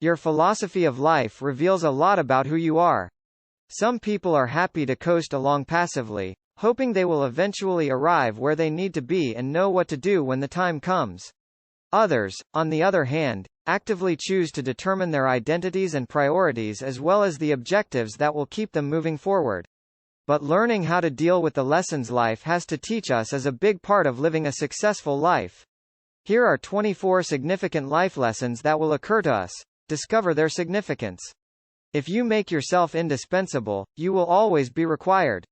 Your philosophy of life reveals a lot about who you are. Some people are happy to coast along passively, hoping they will eventually arrive where they need to be and know what to do when the time comes. Others, on the other hand, actively choose to determine their identities and priorities as well as the objectives that will keep them moving forward. But learning how to deal with the lessons life has to teach us is a big part of living a successful life. Here are 24 significant life lessons that will occur to us. Discover their significance. If you make yourself indispensable, you will always be required.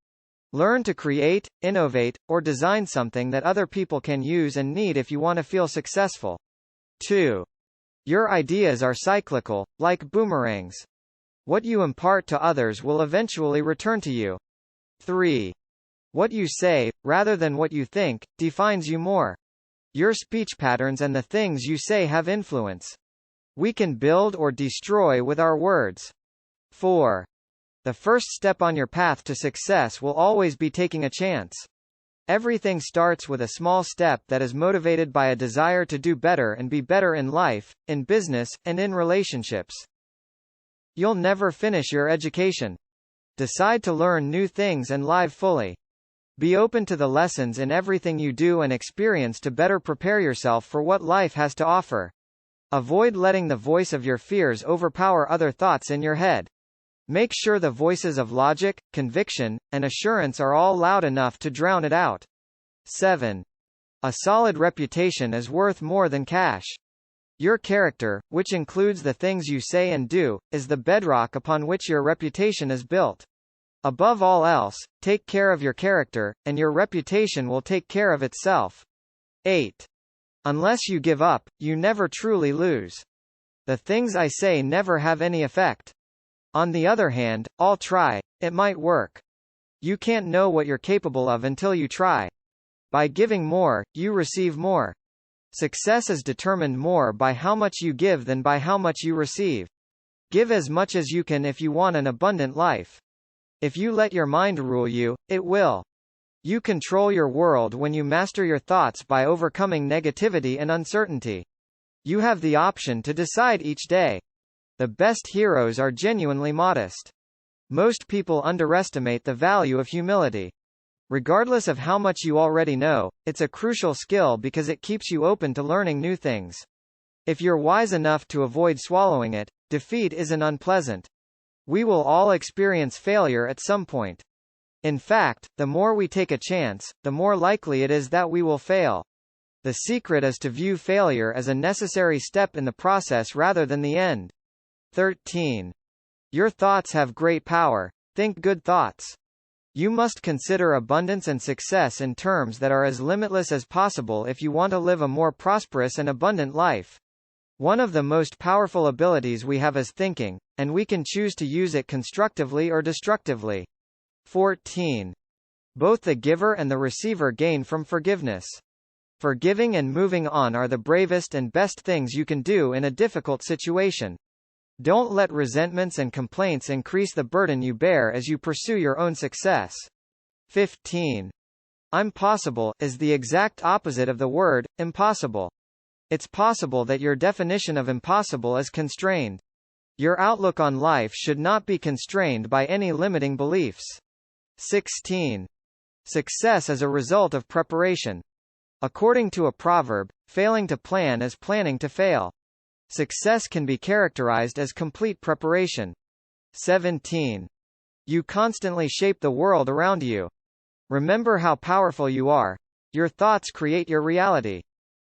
Learn to create, innovate, or design something that other people can use and need if you want to feel successful. 2. Your ideas are cyclical, like boomerangs. What you impart to others will eventually return to you. 3. What you say, rather than what you think, defines you more. Your speech patterns and the things you say have influence. We can build or destroy with our words. 4. The first step on your path to success will always be taking a chance. Everything starts with a small step that is motivated by a desire to do better and be better in life, in business, and in relationships. You'll never finish your education. Decide to learn new things and live fully. Be open to the lessons in everything you do and experience to better prepare yourself for what life has to offer. Avoid letting the voice of your fears overpower other thoughts in your head. Make sure the voices of logic, conviction, and assurance are all loud enough to drown it out. 7. A solid reputation is worth more than cash. Your character, which includes the things you say and do, is the bedrock upon which your reputation is built. Above all else, take care of your character, and your reputation will take care of itself. 8. Unless you give up, you never truly lose. The things I say never have any effect. On the other hand, I'll try, it might work. You can't know what you're capable of until you try. By giving more, you receive more. Success is determined more by how much you give than by how much you receive. Give as much as you can if you want an abundant life. If you let your mind rule you, it will. You control your world when you master your thoughts by overcoming negativity and uncertainty. You have the option to decide each day. The best heroes are genuinely modest. Most people underestimate the value of humility. Regardless of how much you already know, it's a crucial skill because it keeps you open to learning new things. If you're wise enough to avoid swallowing it, defeat isn't unpleasant. We will all experience failure at some point. In fact, the more we take a chance, the more likely it is that we will fail. The secret is to view failure as a necessary step in the process rather than the end. 13. Your thoughts have great power. Think good thoughts. You must consider abundance and success in terms that are as limitless as possible if you want to live a more prosperous and abundant life. One of the most powerful abilities we have is thinking, and we can choose to use it constructively or destructively. 14. Both the giver and the receiver gain from forgiveness. Forgiving and moving on are the bravest and best things you can do in a difficult situation. Don't let resentments and complaints increase the burden you bear as you pursue your own success. 15. I'm possible is the exact opposite of the word impossible. It's possible that your definition of impossible is constrained. Your outlook on life should not be constrained by any limiting beliefs. 16. Success is a result of preparation. According to a proverb, failing to plan is planning to fail. Success can be characterized as complete preparation. 17. You constantly shape the world around you. Remember how powerful you are. Your thoughts create your reality.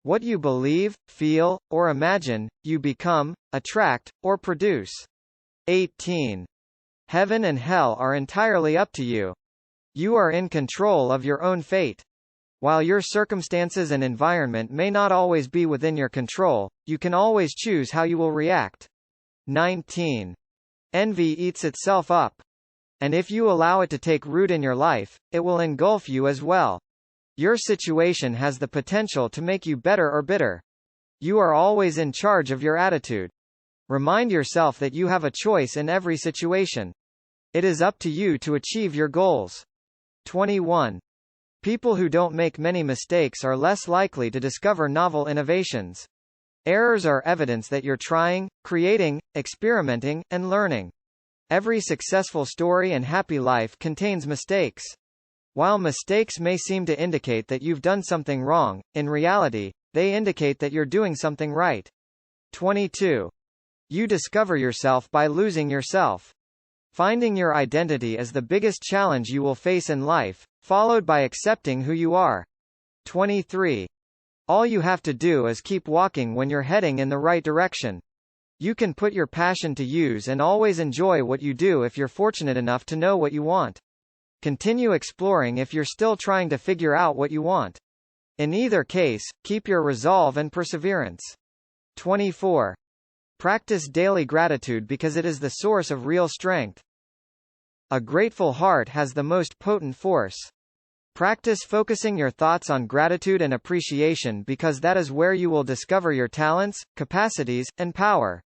What you believe, feel, or imagine, you become, attract, or produce. 18. Heaven and hell are entirely up to you. You are in control of your own fate. While your circumstances and environment may not always be within your control, you can always choose how you will react. 19. Envy eats itself up. And if you allow it to take root in your life, it will engulf you as well. Your situation has the potential to make you better or bitter. You are always in charge of your attitude. Remind yourself that you have a choice in every situation. It is up to you to achieve your goals. 21. People who don't make many mistakes are less likely to discover novel innovations. Errors are evidence that you're trying, creating, experimenting, and learning. Every successful story and happy life contains mistakes. While mistakes may seem to indicate that you've done something wrong, in reality, they indicate that you're doing something right. 22. You discover yourself by losing yourself. Finding your identity is the biggest challenge you will face in life, followed by accepting who you are. 23. All you have to do is keep walking when you're heading in the right direction. You can put your passion to use and always enjoy what you do if you're fortunate enough to know what you want. Continue exploring if you're still trying to figure out what you want. In either case, keep your resolve and perseverance. 24. Practice daily gratitude because it is the source of real strength. A grateful heart has the most potent force. Practice focusing your thoughts on gratitude and appreciation because that is where you will discover your talents, capacities, and power.